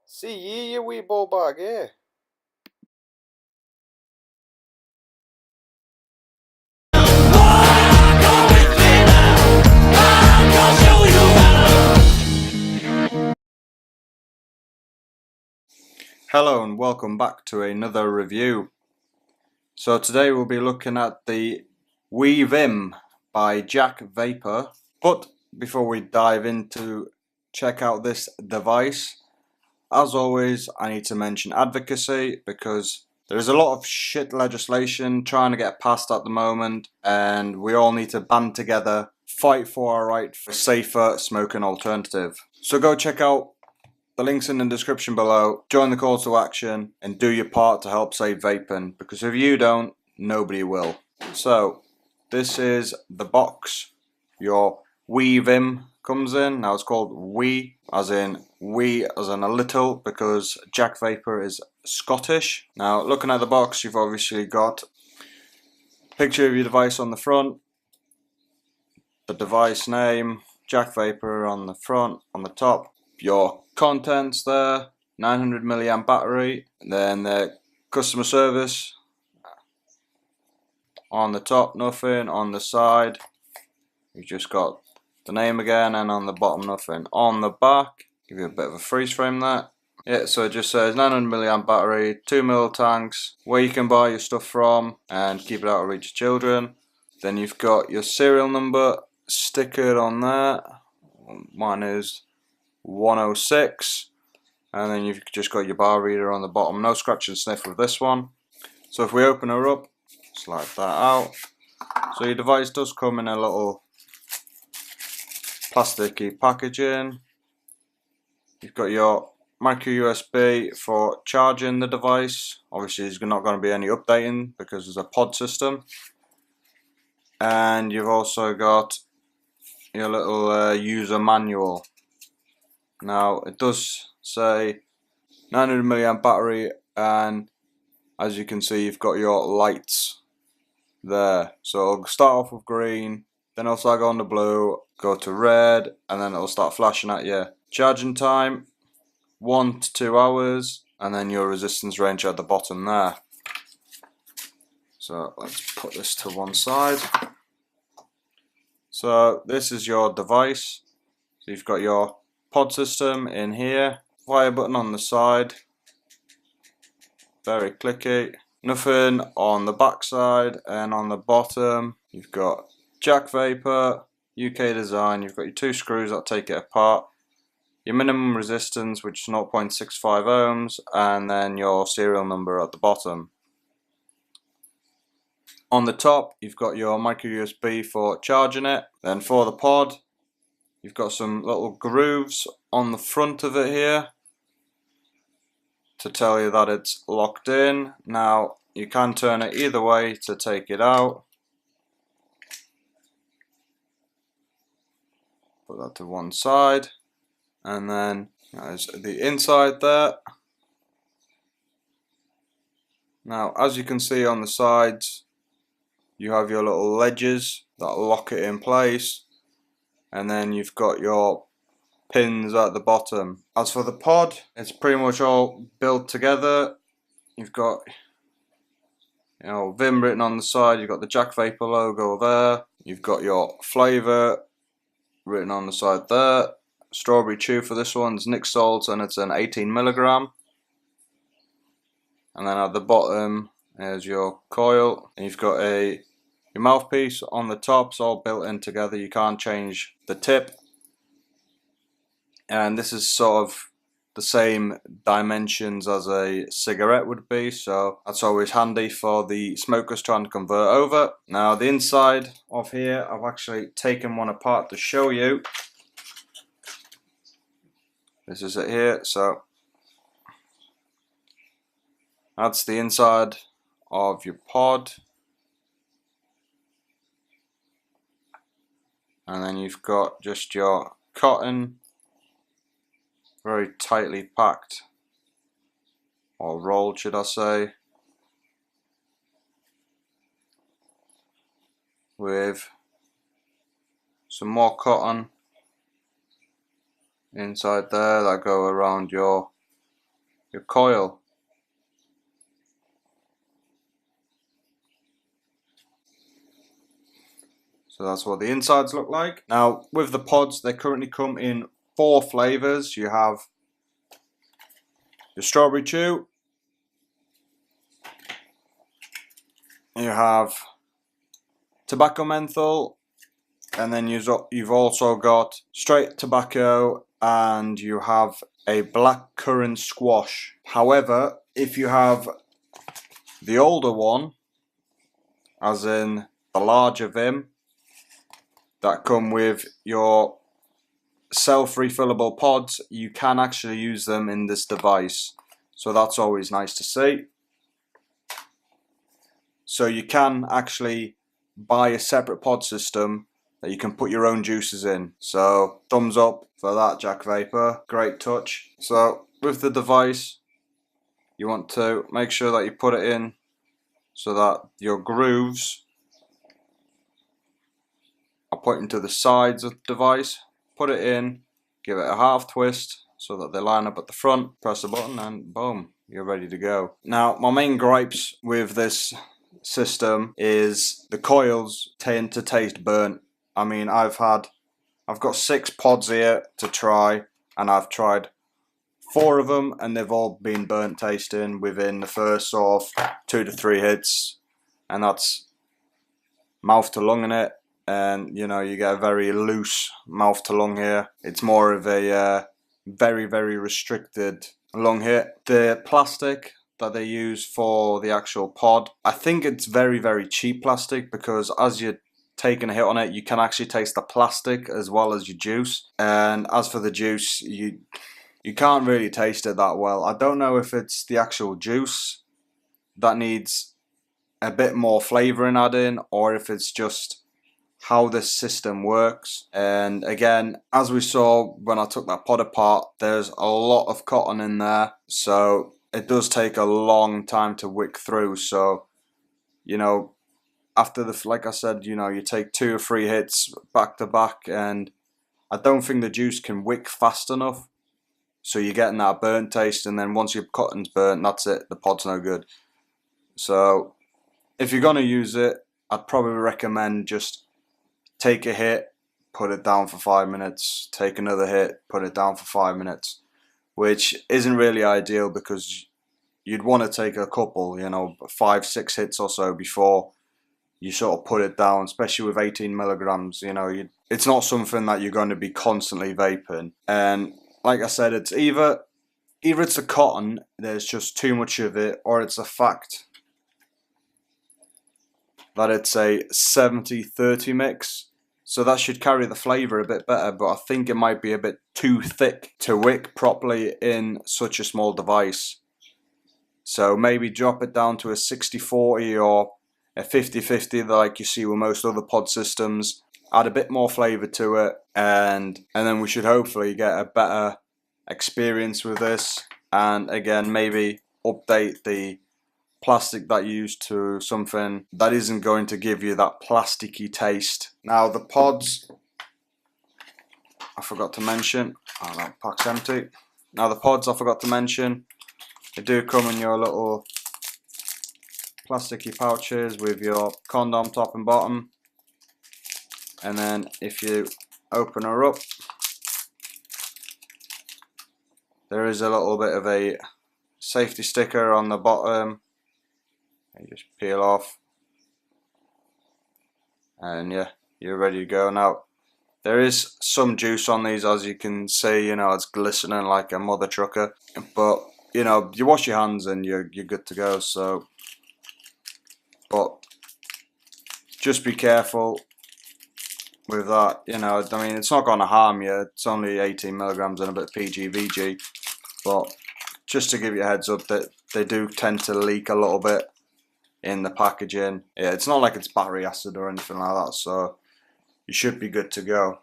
See ye, you wee ball bag, eh? Hello and welcome back to another review. So today we'll be looking at the VIM by Jac Vapour. But before we dive into check out this device, as always I need to mention advocacy, because there's a lot of shit legislation trying to get passed at the moment, and we all need to band together, fight for our right for a safer smoking alternative. So go check out the link's in the description below, join the call to action and do your part to help save vaping, because if you don't, nobody will. So this is the box your VIM comes in. Now it's called we as in a little, because Jac Vapour is Scottish. Now looking at the box, you've obviously got a picture of your device on the front, the device name, Jac Vapour on the front, on the top, your contents there, 900 milliamp battery, then the customer service on the top, nothing. On the side you've just got the name again, and on the bottom nothing. On the back, give you a bit of a freeze frame there. Yeah, so it just says 900 milliamp battery, 2ml tanks, where you can buy your stuff from and keep it out of reach of children. Then you've got your serial number stickered on there. Mine is 106, and then you've just got your bar reader on the bottom. No scratch and sniff with this one. So if we open her up, slide that out. So your device does come in a little plasticky packaging. You've got your micro USB for charging the device. Obviously there's not going to be any updating because there's a pod system. And you've also got your little user manual. Now it does say 900 milliamp battery, and as you can see you've got your lights there. So it'll start off with green, then it'll start going to blue, go to red, and then it'll start flashing at you. Charging time 1 to 2 hours, and then your resistance range at the bottom there. So let's put this to one side. So this is your device. So you've got your pod system in here, fire button on the side, very clicky. Nothing on the back side, and on the bottom you've got Jac Vapour, UK design. You've got your 2 screws that take it apart, your minimum resistance which is 0.65 ohms, and then your serial number at the bottom. On the top you've got your micro USB for charging it. Then for the pod you've got some little grooves on the front of it here to tell you that it's locked in. Now you can turn it either way to take it out. Put that to one side, and then there's the inside there. Now as you can see on the sides you have your little ledges that lock it in place, and then you've got your pins at the bottom. As for the pod, it's pretty much all built together. You've got VIM written on the side, you've got the Jac Vapour logo there, you've got your flavour written on the side there. Strawberry chew for this one's Nic Salt, and it's an 18mg. And then at the bottom is your coil, and you've got your mouthpiece on the top. It's all built in together, you can't change the tip. And this is sort of the same dimensions as a cigarette would be, so that's always handy for the smokers trying to convert over. Now the inside of here, I've actually taken one apart to show you. This is it here. So that's the inside of your pod, and then you've got just your cotton, very tightly packed, or rolled should I say, with some more cotton inside there that go around your your coil. So that's what the insides look like. Now with the pods, they currently come in 4 flavours. You have your strawberry chew, you have tobacco menthol, and then you've also got straight tobacco, and you have a black currant squash. However, if you have the older one, as in the larger VIM, that come with your self-refillable pods, you can actually use them in this device, so that's always nice to see. So you can actually buy a separate pod system that you can put your own juices in. So thumbs up for that, Jac Vapour, great touch. So with the device, you want to make sure that you put it in so that your grooves are pointing to the sides of the device. Put it in, give it a half twist so that they line up at the front, press the button and boom, you're ready to go. Now my main gripes with this system is the coils tend to taste burnt. I mean, I've got 6 pods here to try, and I've tried 4 of them and they've all been burnt tasting within the first sort of 2 to 3 hits, and that's mouth to lung in it. And you know, you get a very loose mouth to lung here. It's more of a very restricted lung hit. The plastic that they use for the actual pod, I think it's very cheap plastic, because as you're taking a hit on it, you can actually taste the plastic as well as your juice. And as for the juice, you can't really taste it that well. I don't know if it's the actual juice that needs a bit more flavouring added, or if it's just how this system works. And again, as we saw when I took that pod apart, there's a lot of cotton in there, so it does take a long time to wick through. So you know, after like I said, you know, you take 2 or 3 hits back to back, and I don't think the juice can wick fast enough, so you're getting that burnt taste, and then once your cotton's burnt, that's it, the pod's no good. So if you're gonna use it, I'd probably recommend just take a hit, put it down for 5 minutes, take another hit, put it down for 5 minutes, which isn't really ideal, because you'd want to take a couple, you know, 5-6 hits or so before you sort of put it down, especially with 18 milligrams. You know, it's not something that you're going to be constantly vaping. And like I said, it's either it's the cotton, there's just too much of it, or it's the fact that it's a 70-30 mix, so that should carry the flavour a bit better, but I think it might be a bit too thick to wick properly in such a small device. So maybe drop it down to a 60-40 or a 50-50 like you see with most other pod systems. Add a bit more flavour to it, and then we should hopefully get a better experience with this. And again, maybe update the plastic that you use to something that isn't going to give you that plasticky taste. Now the pods, I forgot to mention, oh, that pack's empty. Now the pods, I forgot to mention, they do come in your little plasticky pouches with your condom top and bottom, and then if you open her up, there is a little bit of a safety sticker on the bottom. You just peel off, and yeah, you're ready to go. Now there is some juice on these, as you can see, you know, it's glistening like a mother trucker, but you know, you wash your hands and you're good to go. So, but just be careful with that, you know. I mean, it's not going to harm you, it's only 18 milligrams and a bit of PGVG, but just to give you a heads up that they do tend to leak a little bit in the packaging. Yeah, it's not like it's battery acid or anything like that, so you should be good to go.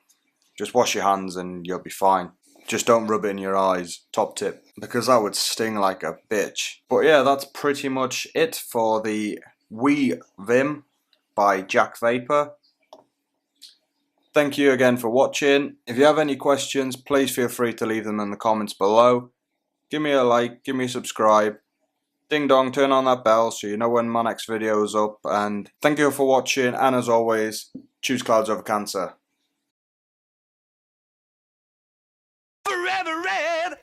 Just wash your hands and you'll be fine. Just don't rub it in your eyes, top tip, because that would sting like a bitch. But yeah, that's pretty much it for the VIM by Jac Vapour. Thank you again for watching. If you have any questions, please feel free to leave them in the comments below. give me a like, give me a subscribe. Ding dong, turn on that bell so you know when my next video is up. And thank you for watching, and as always, choose clouds over cancer. Forever red.